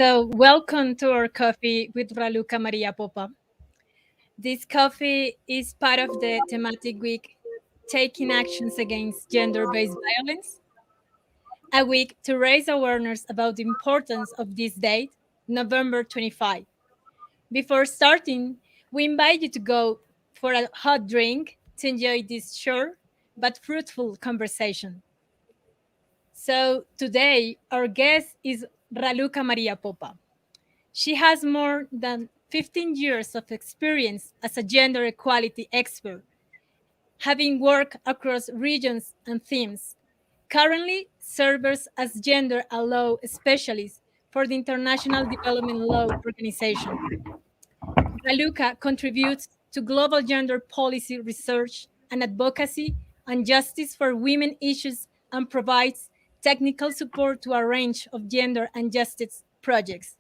So, welcome to our coffee with Raluca Maria Popa. This coffee is part of the thematic week Taking Actions Against Gender Based Violence, a week to raise awareness about the importance of this date, November 25. Before starting, we invite you to go for a hot drink to enjoy this short but fruitful conversation. So, today, our guest is Raluca Maria Popa. She has more than 15 years of experience as a gender equality expert, having worked across regions and themes. Currently serves as gender law specialist for the International Development Law Organization. Raluca contributes to global gender policy research and advocacy on justice for women issues and provides technical support to a range of gender and justice projects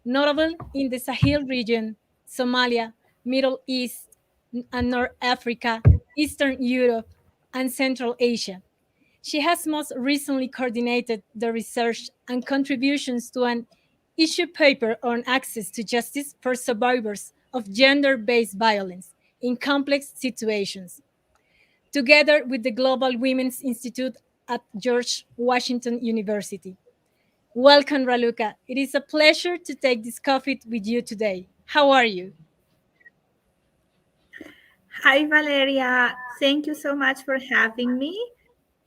notable in the Sahel region, Somalia, Middle East and North Africa, Eastern Europe, and Central Asia. She has most recently coordinated the research and contributions to an issue paper on access to justice for survivors of gender based violence in complex situations, together with the Global Women's Institute at George Washington University. Welcome, Raluca. It is a pleasure to take this coffee with you today. How are you? Hi, Valeria. Thank you so much for having me.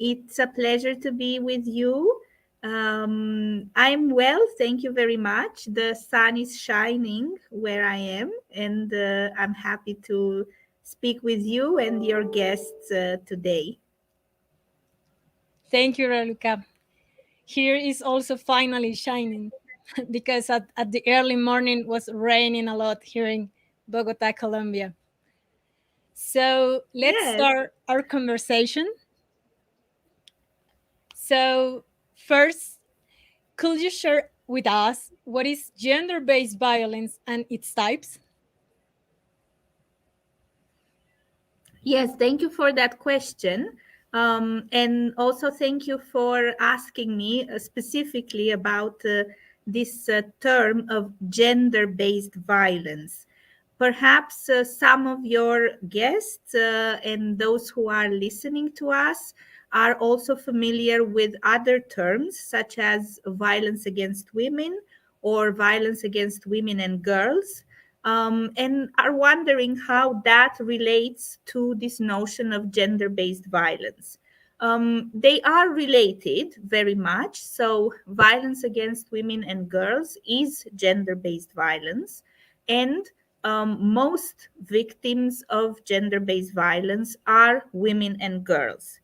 It's a pleasure to be with you. I'm well, thank you very much. The sun is shining where I am, and I'm happy to speak with you and your guests today. Thank you, Raluca. Here is also finally shining because at the early morning was raining a lot here in Bogota, Colombia. So let's Yes. start our conversation. So, first, could you share with us what is gender based violence and its types? Yes, thank you for that question. And also, thank you for asking me specifically about this term of gender based violence. Perhaps some of your guests and those who are listening to us are also familiar with other terms such as violence against women or violence against women and girls, and are wondering how that relates to this notion of gender based violence. They are related very much. So, violence against women and girls is gender based violence. And most victims of gender based violence are women and girls.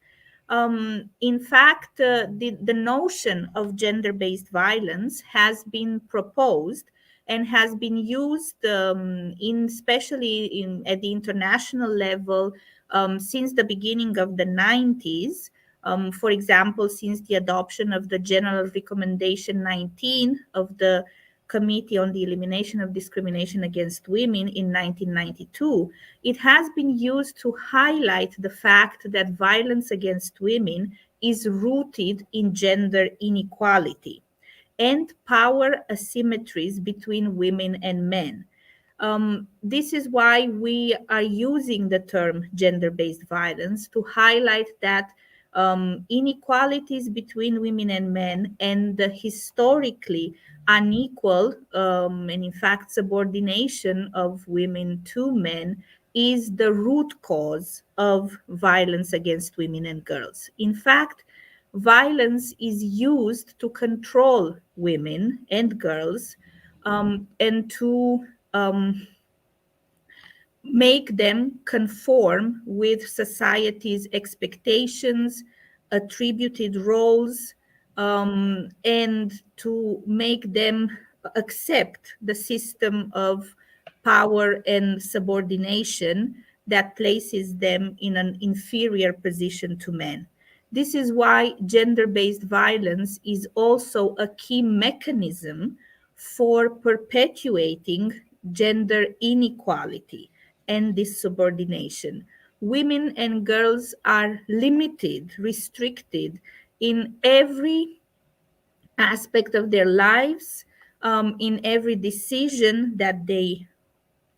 In fact, the notion of gender based violence has been proposed and has been used especially at the international level since the beginning of the 90s. For example, since the adoption of the General Recommendation 19 of the Committee on the Elimination of Discrimination Against Women in 1992, it has been used to highlight the fact that violence against women is rooted in gender inequality and power asymmetries between women and men. This is why we are using the term gender based violence to highlight that inequalities between women and men and the historically unequal and, in fact, subordination of women to men is the root cause of violence against women and girls. In fact, violence is used to control women and girls and to make them conform with society's expectations, attributed roles, and to make them accept the system of power and subordination that places them in an inferior position to men. This is why gender based violence is also a key mechanism for perpetuating gender inequality and this subordination. Women and girls are limited, restricted in every aspect of their lives, in every decision that they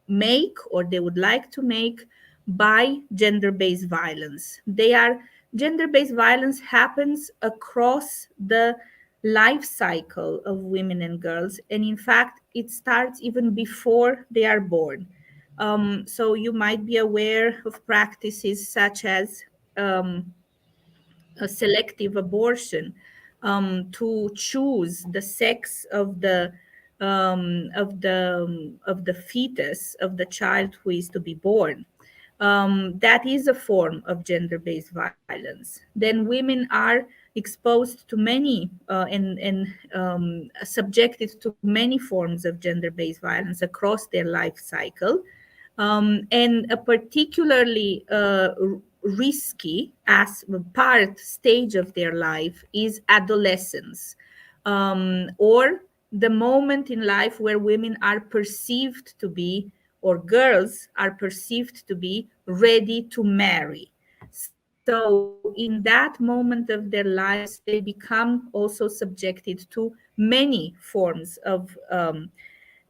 make or they would like to make by gender-based violence. Gender-based violence happens across the life cycle of women and girls, and in fact, it starts even before they are born. So you might be aware of practices such as a selective abortion, to choose the sex of the fetus, of the child who is to be born. That is a form of gender-based violence. Then women are exposed to many and subjected to many forms of gender-based violence across their life cycle. And a particularly risky as part stage of their life is adolescence, or the moment in life where women are perceived to be, or girls are perceived to be, ready to marry. So in that moment of their lives, they become also subjected to many forms of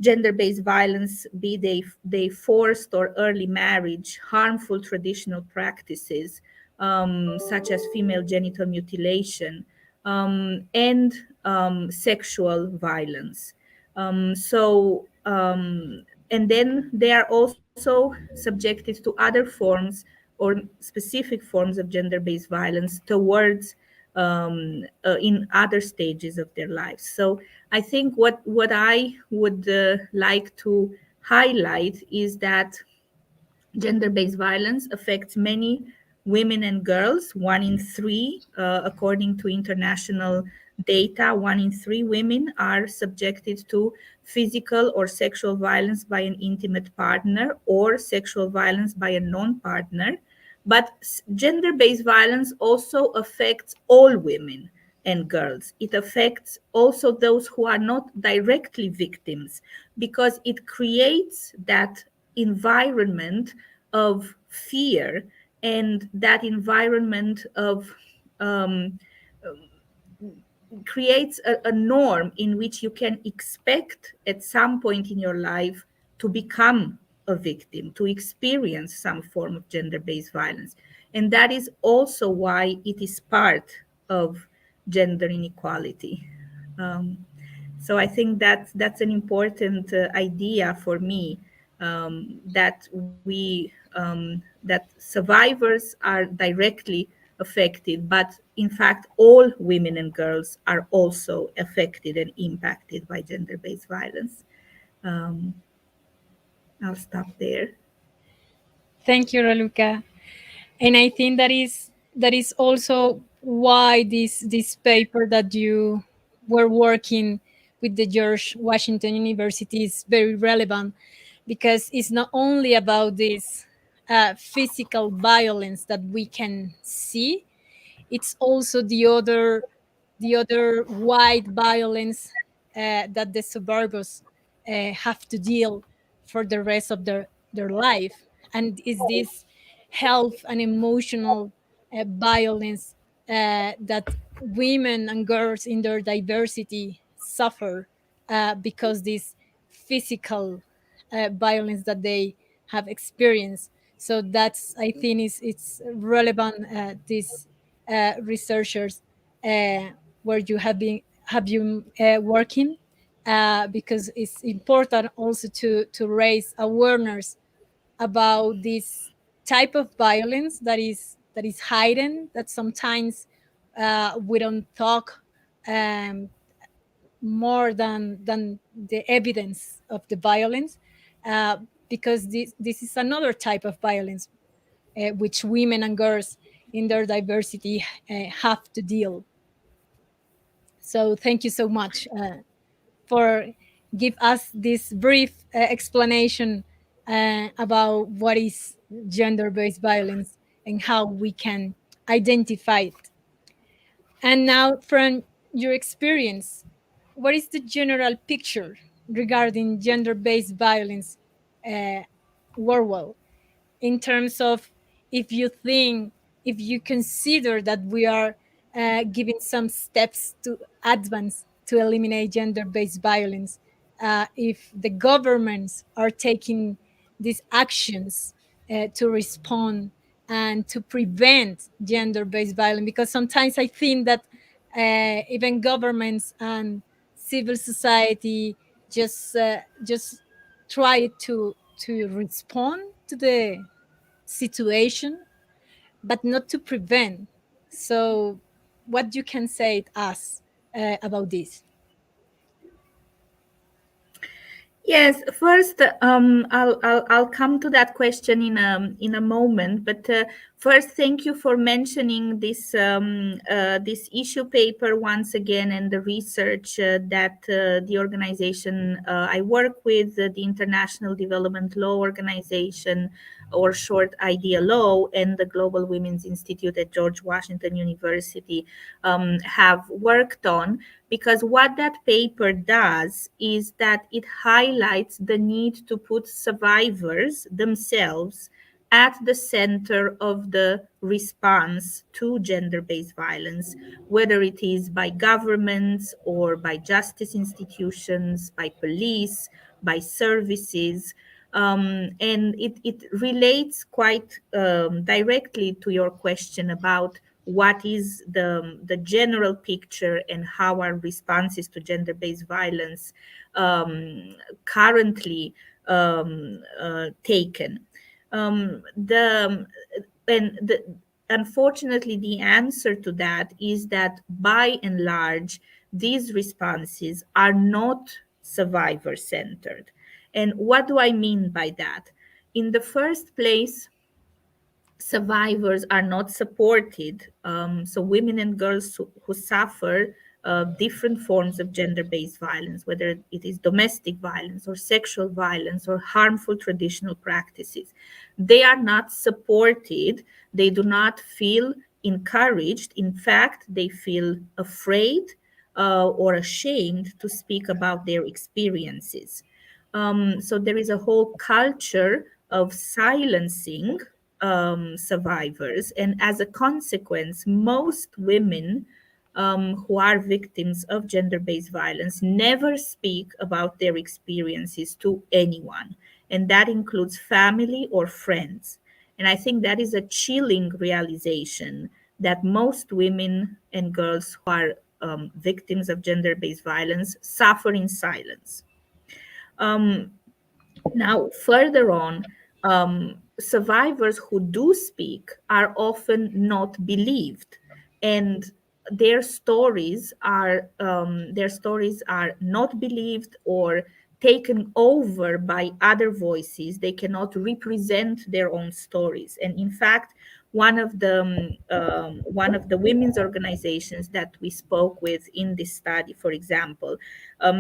gender-based violence, be they forced or early marriage, harmful traditional practices, such as female genital mutilation, and sexual violence. And then they are also subjected to other forms or specific forms of gender-based violence towards in other stages of their lives. So I think what I would like to highlight is that gender-based violence affects many women and girls. One in three, according to international data, one in three women are subjected to physical or sexual violence by an intimate partner or sexual violence by a non-partner. But gender-based violence also affects all women and girls. It affects also those who are not directly victims, because it creates that environment of fear and that environment of um, creates a norm in which you can expect at some point in your life to become a victim, to experience some form of gender-based violence. And that is also why it is part of gender inequality. Um, so I think that's an important idea for me, that that survivors are directly affected, but in fact, all women and girls are also affected and impacted by gender-based violence. Um, I'll stop there. Thank you, Raluca. And I think that is also why this paper that you were working with the George Washington University is very relevant, because it's not only about this physical violence that we can see, it's also the other wide violence that the survivors have to deal for the rest of their life, and is this health and emotional violence that women and girls in their diversity suffer because this physical violence that they have experienced. So that's, I think, is it's relevant, these researchers where you have you working, because it's important also to raise awareness about this type of violence that is hidden, that sometimes we don't talk um, more than the evidence of the violence, uh, because this is another type of violence which women and girls in their diversity have to deal. So thank you so much for give us this brief explanation about what is gender-based violence and how we can identify it. And now, from your experience, what is the general picture regarding gender-based violence uh, worldwide, in terms of, if you think, if you consider that we are giving some steps to advance to eliminate gender-based violence if the governments are taking these actions to respond and to prevent gender-based violence. Because sometimes I think that even governments and civil society just try to respond to the situation, but not to prevent. So, what you can say to us about this? Yes, first, I'll come to that question in a moment. But first, thank you for mentioning this issue paper once again, and the research that the organization I work with, the International Development Law Organization, or short IDLO, and the Global Women's Institute at George Washington University have worked on, because what that paper does is that it highlights the need to put survivors themselves at the center of the response to gender-based violence, whether it is by governments or by justice institutions, by police, by services. And it relates quite directly to your question about what is the general picture and how our responses to gender-based violence currently taken. The and the Unfortunately, the answer to that is that by and large, these responses are not survivor centered. And what do I mean by that? In the first place, survivors are not supported. So, women and girls who suffer different forms of gender based violence, whether it is domestic violence or sexual violence or harmful traditional practices, they are not supported. They do not feel encouraged. In fact, they feel afraid or ashamed to speak about their experiences. So there is a whole culture of silencing survivors. And as a consequence, most women who are victims of gender based violence never speak about their experiences to anyone. And that includes family or friends. And I think that is a chilling realization that most women and girls who are victims of gender based violence suffer in silence. Um, Now, further on, survivors who do speak are often not believed, and their stories are not believed or taken over by other voices. They cannot represent their own stories. And in fact, one of the women's organizations that we spoke with in this study, for example,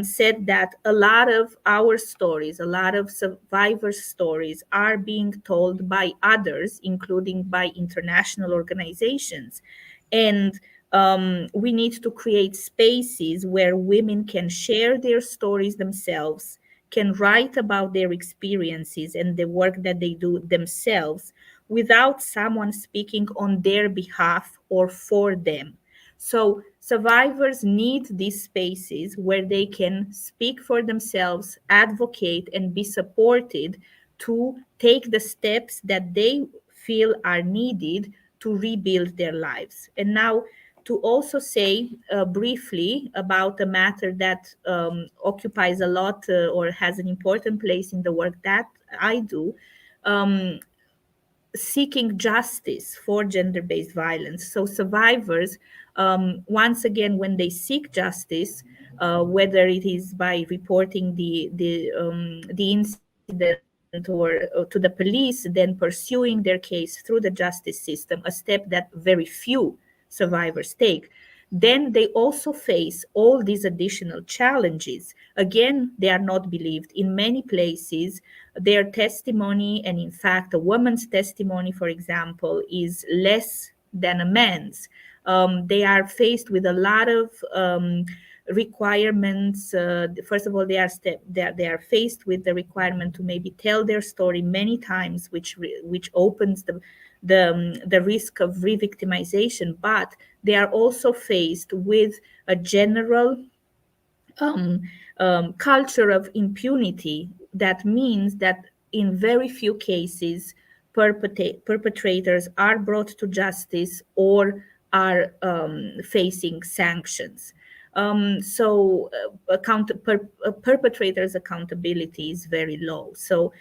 said that a lot of our stories, a lot of survivors' stories, are being told by others, including by international organizations. And we need to create spaces where women can share their stories themselves, can write about their experiences and the work that they do themselves without someone speaking on their behalf or for them. So, survivors need these spaces where they can speak for themselves, advocate, and be supported to take the steps that they feel are needed to rebuild their lives. And now, to also say briefly about a matter that occupies a lot or has an important place in the work that I do. Um, Seeking justice for gender based violence. So, survivors, once again, when they seek justice, whether it is by reporting the incident or to the police, then pursuing their case through the justice system, a step that very few survivors take, then they also face all these additional challenges. Again, they are not believed. In many places, their testimony, and in fact, a woman's testimony, for example, is less than a man's. They are faced with a lot of requirements. First of all, they are faced with the requirement to maybe tell their story many times, which opens the risk of re-victimization. But they are also faced with a general um, culture of impunity that means that in very few cases perpetrators are brought to justice or are facing sanctions. Perpetrators' accountability is very low. So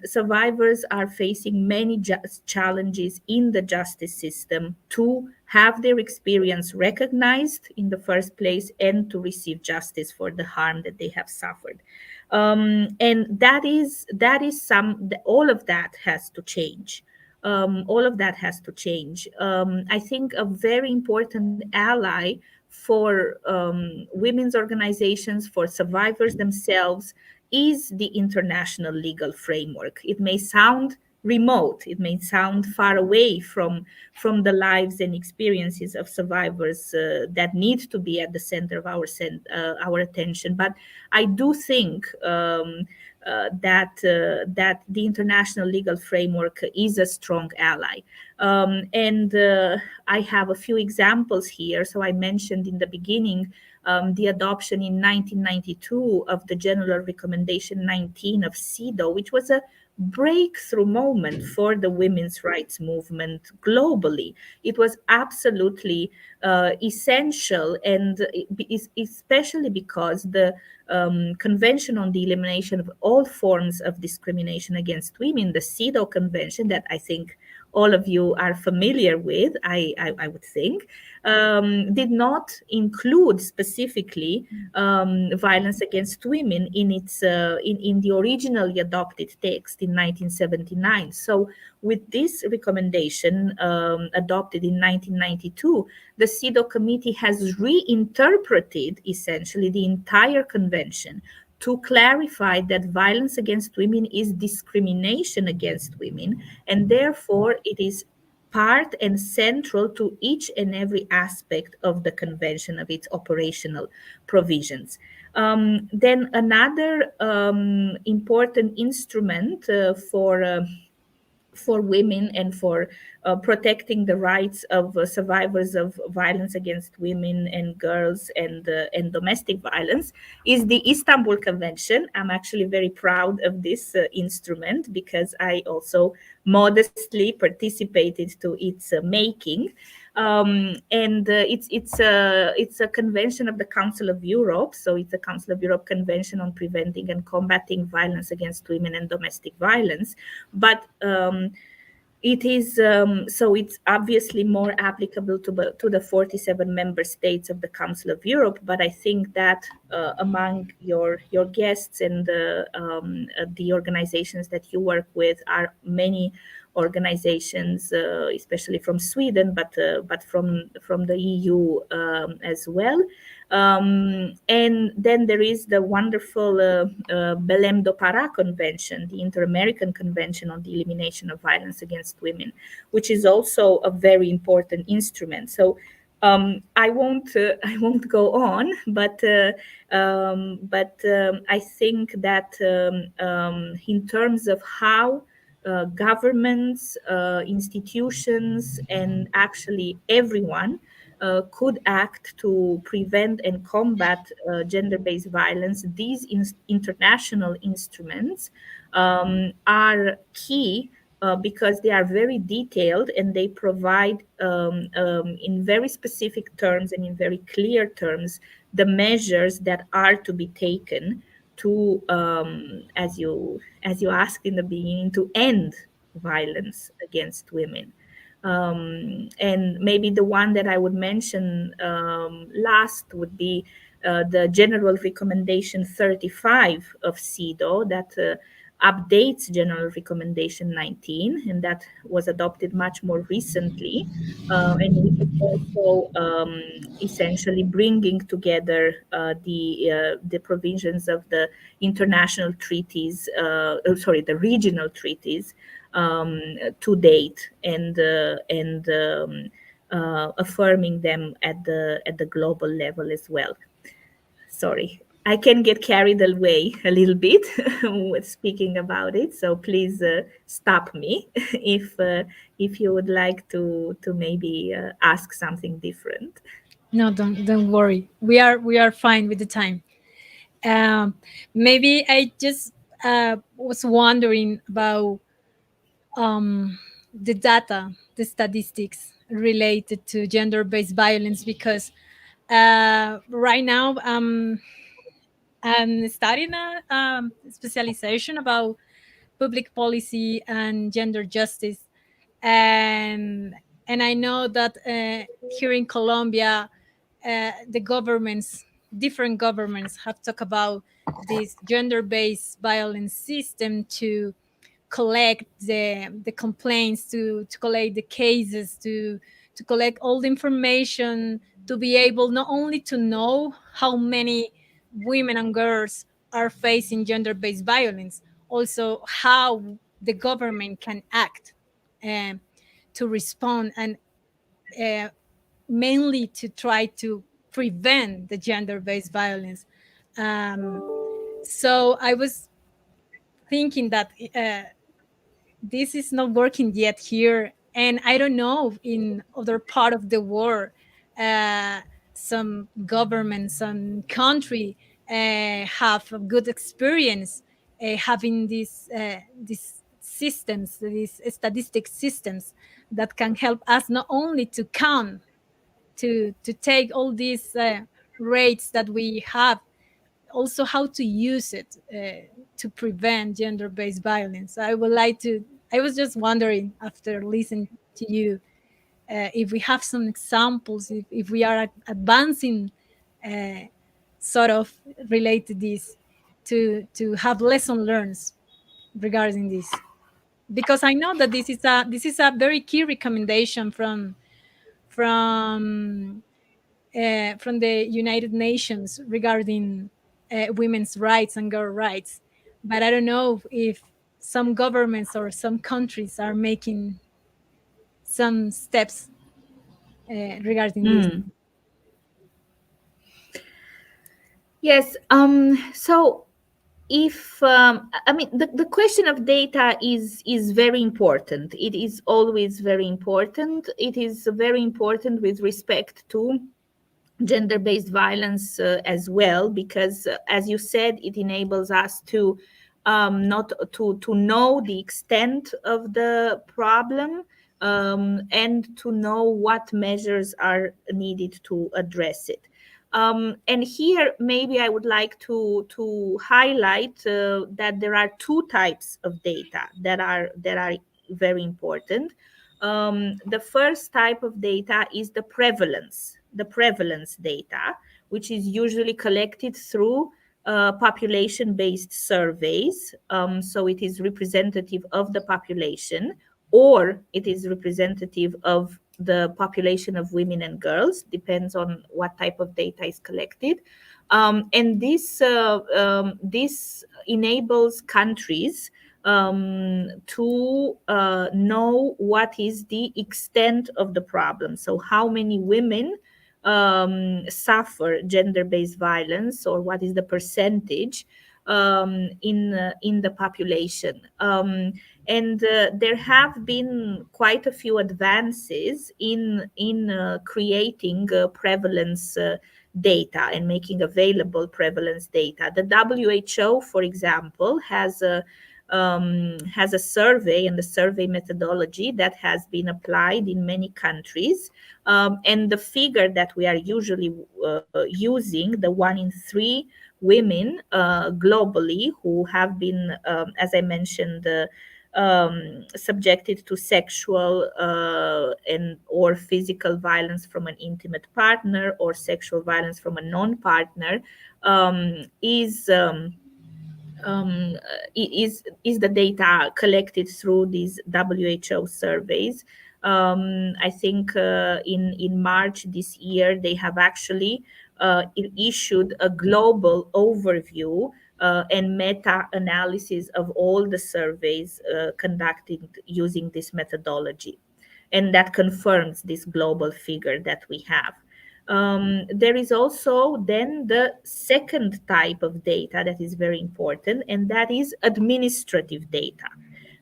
survivors are facing many challenges in the justice system to have their experience recognized in the first place and to receive justice for the harm that they have suffered. And that is all of that has to change. All of that has to change. I think a very important ally for women's organizations, for survivors themselves, is the international legal framework. It may sound remote, it may sound far away from the lives and experiences of survivors that need to be at the center of our attention. But I do think that the international legal framework is a strong ally. And I have a few examples here. So I mentioned in the beginning the adoption in 1992 of the General Recommendation 19 of CEDAW, which was a breakthrough moment for the women's rights movement globally. It was absolutely essential, and especially because the Convention on the Elimination of All Forms of Discrimination Against Women, the CEDAW Convention, that I think all of you are familiar with, I would think, did not include specifically violence against women in in the originally adopted text in 1979. So, with this recommendation adopted in 1992, the CEDAW Committee has reinterpreted essentially the entire convention to clarify that violence against women is discrimination against women, and therefore it is part and central to each and every aspect of the convention, of its operational provisions. Then another important instrument for women and for protecting the rights of survivors of violence against women and girls and domestic violence is the Istanbul Convention. I'm actually very proud of this instrument because I also modestly participated to its making. And it's a convention of the Council of Europe. So it's a Council of Europe Convention on Preventing and Combating Violence Against Women and Domestic Violence. But it is so it's obviously more applicable to the 47 member states of the Council of Europe. But I think that among your guests and the organizations that you work with are many organizations, especially from Sweden, but from the EU as well. And then there is the wonderful Belém do Pará Convention, the Inter-American Convention on the Elimination of Violence Against Women, which is also a very important instrument. So I won't go on, but I think that in terms of how governments, institutions, and actually everyone could act to prevent and combat gender-based violence, these international instruments are key because they are very detailed and they provide in very specific terms and in very clear terms the measures that are to be taken to, as you asked in the beginning, to end violence against women. And maybe the one that I would mention last would be the General Recommendation 35 of CEDAW that updates General Recommendation 19, and that was adopted much more recently, and which is also essentially bringing together the provisions of the international treaties, the regional treaties to date, and affirming them at the global level as well. Sorry, I can get carried away a little bit with speaking about it, so please stop me if you would like to maybe ask something different. No, don't worry. We are fine with the time. Um, Maybe I just was wondering about the data, the statistics related to gender-based violence, because right now I'm studying a specialization about public policy and gender justice, and I know that here in Colombia, the governments, different governments, have talked about this gender-based violence system to collect the complaints, to collect the cases, to collect all the information, to be able not only to know how many women and girls are facing gender-based violence, also how the government can act um, to respond, and uh, mainly to try to prevent the gender-based violence. um, so I was thinking that this is not working yet here, and I don't know in other part of the world, uh, some government, some country have a good experience having these systems, these statistic systems that can help us not only to count, to take all these rates that we have, also how to use it to prevent gender-based violence. I would like to. I was just wondering after listening to you if we have some examples, if we are advancing, uh, sort of related to this, to have lesson learned regarding this, because I know that this is a very key recommendation from from the United Nations regarding women's rights and girl rights. But I don't know if some governments or some countries are making some steps regarding this. Mm. Yes. So if I mean the question of data is very important. It is always very important. It is very important with respect to gender-based violence as well, because as you said, it enables us to not to know the extent of the problem, and to know what measures are needed to address it. And here, maybe I would like to highlight that there are two types of data that are very important. The first type of data is the prevalence data, which is usually collected through population-based surveys. So it is representative of the population, or it is representative of the population of women and girls, depends on what type of data is collected. And this enables countries to know what is the extent of the problem. So, how many women suffer gender-based violence, or what is the percentage in the population? And there have been quite a few advances in creating prevalence data and making available prevalence data. The WHO, for example, has a survey and the survey methodology that has been applied in many countries. And the figure that we are usually using, the 1 in 3 women globally who have been, as I mentioned, subjected to sexual and or physical violence from an intimate partner, or sexual violence from a non-partner, um, is the data collected through these WHO surveys. I think in March this year they have actually issued a global overview and meta-analysis of all the surveys conducted using this methodology, and that confirms this global figure that we have. There is also then the second type of data that is very important, and that is administrative data.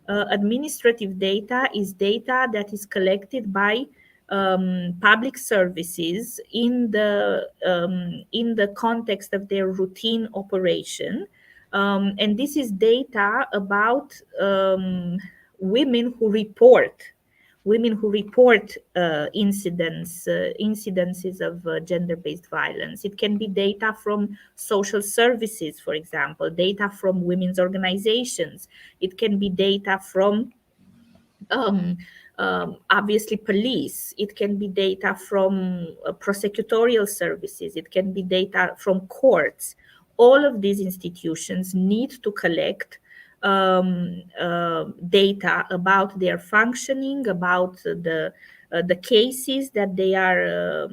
Administrative data is data that is collected by public services in the context of their routine operation. And this is data about women who report incidences of gender-based violence. It can be data from social services, for example, data from women's organizations. It can be data from um, obviously police. It can be data from prosecutorial services. It can be data from courts. All of these institutions need to collect data about their functioning, about the cases that they are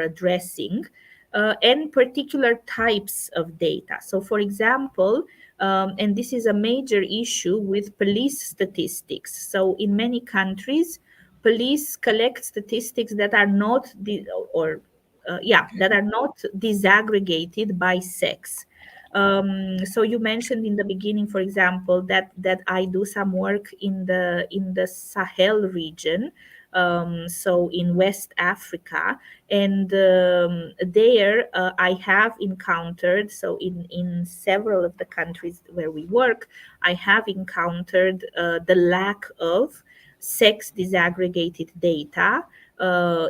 addressing, and particular types of data. So, for example, and this is a major issue with police statistics. So, in many countries, police collect statistics that are not that are not disaggregated by sex. So you mentioned in the beginning, for example, that I do some work in the Sahel region, so in West Africa, and there I have encountered, so in several of the countries where we work, I have encountered the lack of sex disaggregated data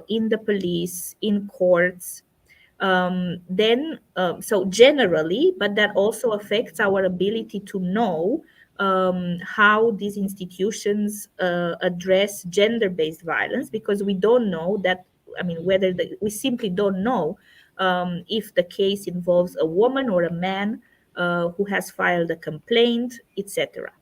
in the police, in courts. So generally, but that also affects our ability to know how these institutions address gender-based violence, because we don't know that. I mean, we simply don't know if the case involves a woman or a man who has filed a complaint, etc.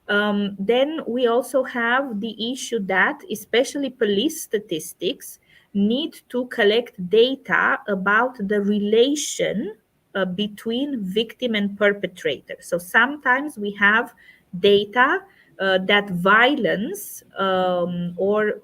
Then we also have the issue that, especially police statistics, need to collect data about the relation between victim and perpetrator. So sometimes we have data that violence or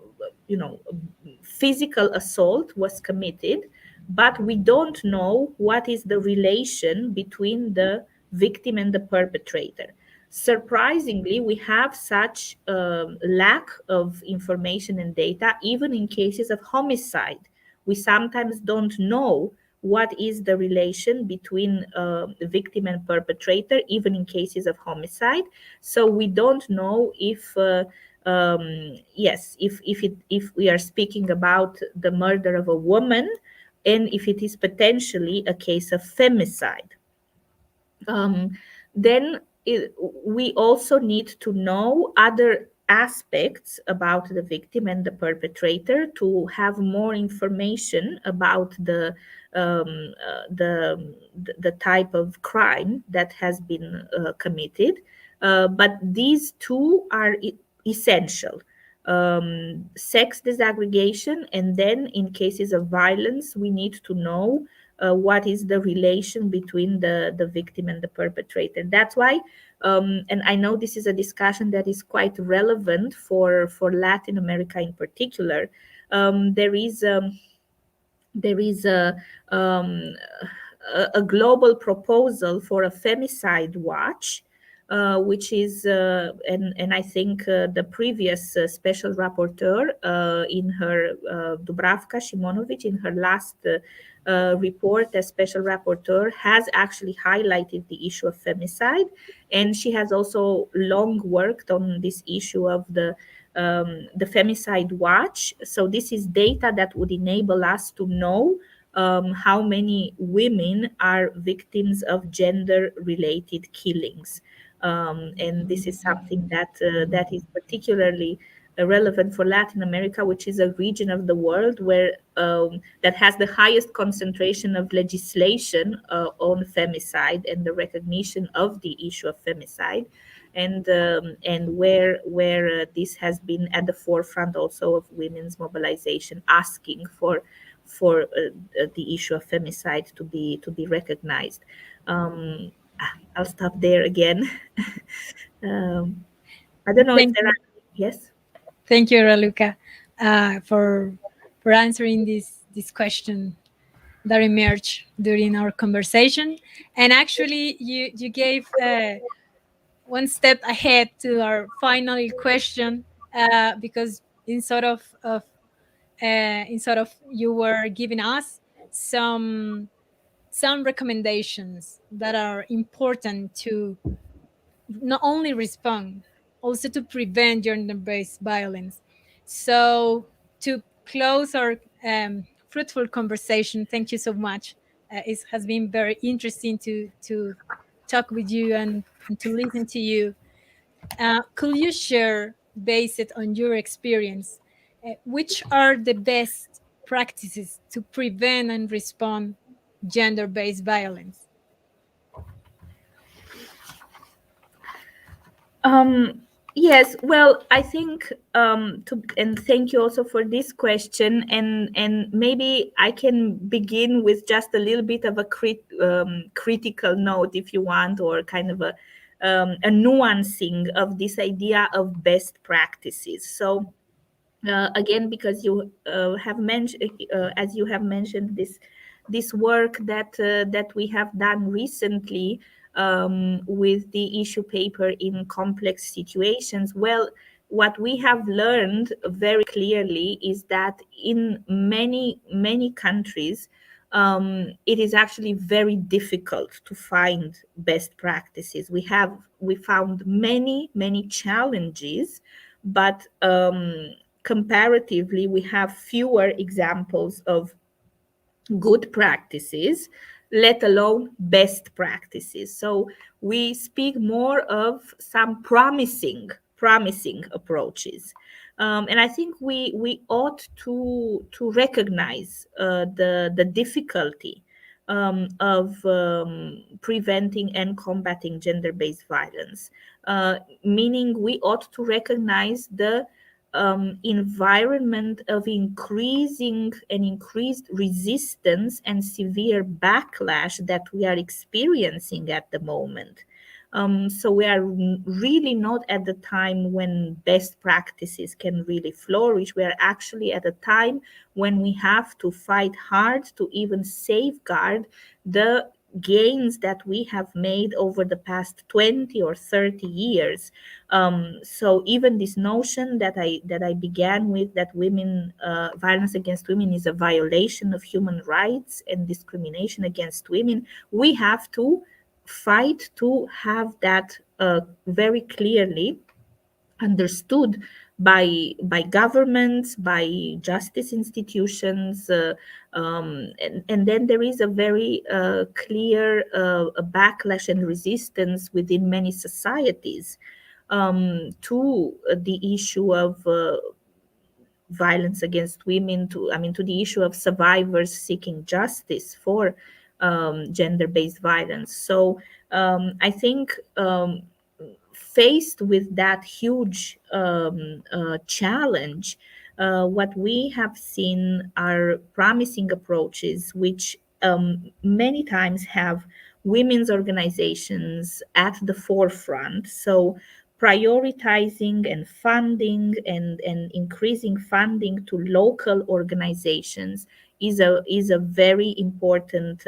physical assault was committed, but we don't know what is the relation between the victim and the perpetrator. Surprisingly, we have such lack of information and data even in cases of homicide. We sometimes don't know what is the relation between the victim and perpetrator, even in cases of homicide. So we don't know if if we are speaking about the murder of a woman, and if it is potentially a case of femicide. Then we also need to know other aspects about the victim and the perpetrator to have more information about the type of crime that has been committed. But these two are essential. Sex disaggregation, and then in cases of violence, we need to know what is the relation between the victim and the perpetrator. That's why, and I know this is a discussion that is quite relevant for Latin America in particular. There is um, a global proposal for a femicide watch, which is, and I think the previous special rapporteur in her, Dubravka Simonovic, in her last report as special rapporteur, has actually highlighted the issue of femicide. And she has also long worked on this issue of the femicide watch. So this is data that would enable us to know how many women are victims of gender-related killings. And this is something that is particularly relevant for Latin America, which is a region of the world where that has the highest concentration of legislation on femicide and the recognition of the issue of femicide, and where this has been at the forefront also of women's mobilization, asking for the issue of femicide to be recognized. I'll stop there again. I don't know if Thank there you. are. Yes. Thank you, Raluca, for answering this question that emerged during our conversation. And actually, you gave one step ahead to our final question, because in sort of you were giving us some recommendations that are important to not only respond, also to prevent gender-based violence. So to close our fruitful conversation, thank you so much. It has been very interesting to talk with you and to listen to you. Could you share, based on your experience, which are the best practices to prevent and respond gender-based violence? Um, yes, well, I think and thank you also for this question, and maybe I can begin with just a little bit of a critical note, if you want, or kind of a nuancing of this idea of best practices. So again, because you have mentioned, as you have mentioned, this work that we have done recently with the issue paper in complex situations. Well, what we have learned very clearly is that in many countries, it is actually very difficult to find best practices. We found many challenges, but comparatively, we have fewer examples of good practices, let alone best practices. So we speak more of some promising approaches. And I think we ought to recognize the difficulty of preventing and combating gender-based violence, meaning we ought to recognize the environment of increased resistance and severe backlash that we are experiencing at the moment. So we are really not at the time when best practices can really flourish. We are actually at a time when we have to fight hard to even safeguard the gains that we have made over the past 20 or 30 years. So even this notion that I began with, that women violence against women is a violation of human rights and discrimination against women, we have to fight to have that very clearly understood by governments, by justice institutions, and then there is a very clear backlash and resistance within many societies to the issue of violence against women, to the issue of survivors seeking justice for gender-based violence. So I think faced with that huge challenge, what we have seen are promising approaches, which many times have women's organizations at the forefront. So prioritizing and funding and increasing funding to local organizations is a very important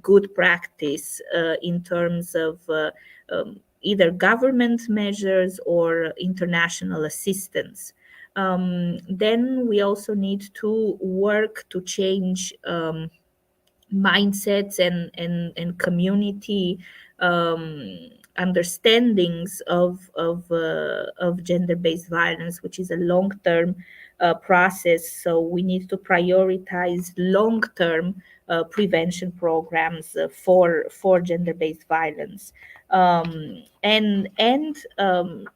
good practice in terms of either government measures or international assistance. Then we also need to work to change mindsets and community understandings of gender-based violence, which is a long-term process. So we need to prioritize long-term prevention programs for gender-based violence. And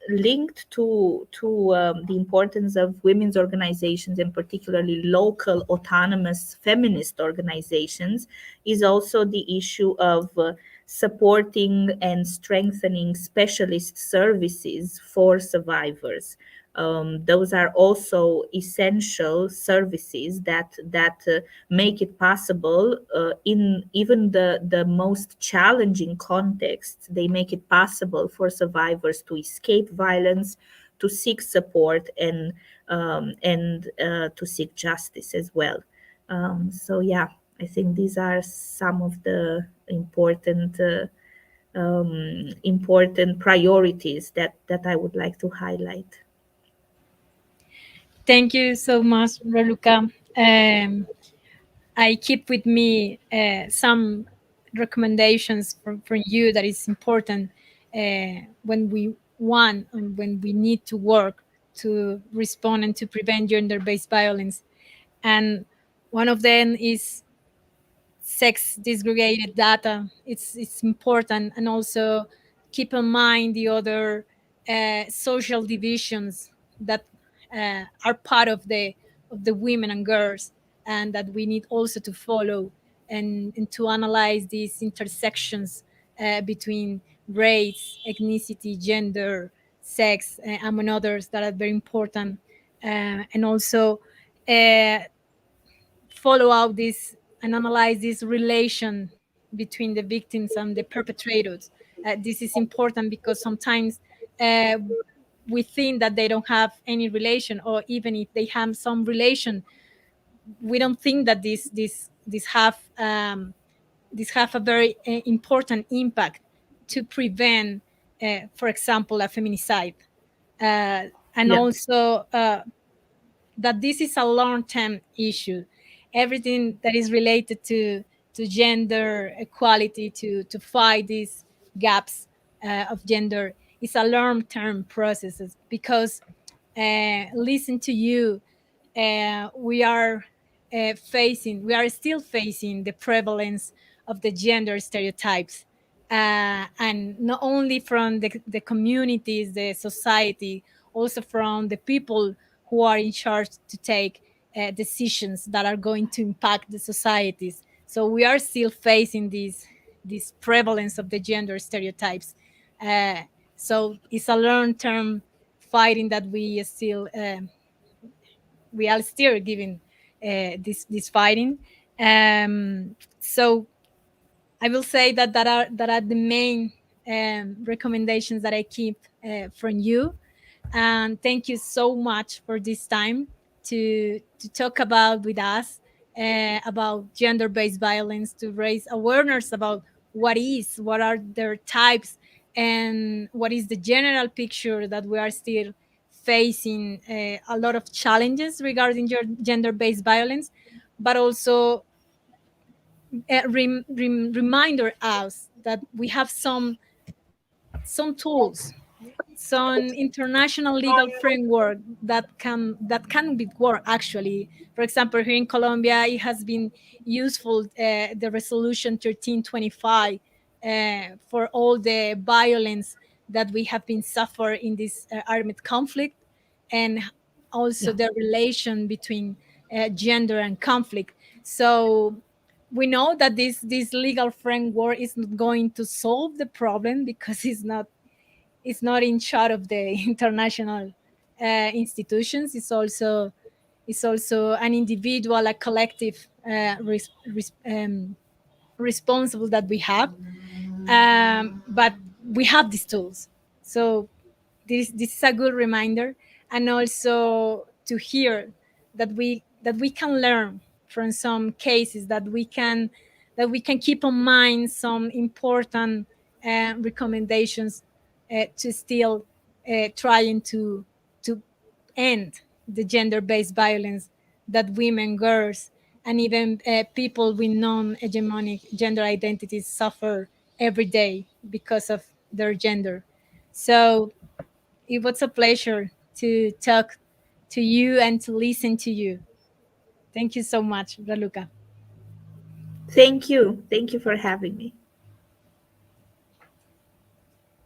linked to the importance of women's organizations, and particularly local autonomous feminist organizations, is also the issue of supporting and strengthening specialist services for survivors. Those are also essential services that make it possible in even the most challenging contexts. They make it possible for survivors to escape violence, to seek support, and to seek justice as well. So yeah, I think these are some of the important priorities that I would like to highlight. Thank you so much, Raluca. I keep with me some recommendations from you that is important when we want and when we need to work to respond and to prevent gender-based violence. And one of them is sex disaggregated data. It's important, and also keep in mind the other social divisions that are part of the women and girls, and that we need also to follow and to analyze these intersections between race, ethnicity, gender, sex, among others that are very important, and also uh, follow out this and analyze this relation between the victims and the perpetrators. This is important because sometimes uh, we think that they don't have any relation, or even if they have some relation, we don't think that this have a very important impact to prevent, for example, a feminicide, and Yeah. also that this is a long-term issue. Everything that is related to gender equality, to fight these gaps of gender, is a long-term process. Because listen to you, we are still facing the prevalence of the gender stereotypes, and not only from the communities, the society, also from the people who are in charge to take decisions that are going to impact the societies. So we are still facing this prevalence of the gender stereotypes. Uh, so it's a long-term fighting that we are still giving this fighting. So I will say that are the main recommendations that I keep from you. And thank you so much for this time to talk about with us about gender-based violence, to raise awareness about what are their types, and what is the general picture that we are still facing a lot of challenges regarding gender-based violence, but also reminder us that we have some tools, some international legal framework that can be worked actually. For example, here in Colombia, it has been useful, the resolution 1325, for all the violence that we have been suffering in this armed conflict, and also Yeah. the relation between gender and conflict. So we know that this legal framework is not going to solve the problem, because it's not in charge of the international institutions. It's also an individual, a collective responsible that we have. But we have these tools. So this is a good reminder, and also to hear that we can learn from some cases, that we can keep in mind some important recommendations to still trying to end the gender-based violence that women, girls, and even people with non-hegemonic gender identities suffer every day because of their gender. So it was a pleasure to talk to you and to listen to you. Thank you so much, Raluca. Thank you. Thank you for having me.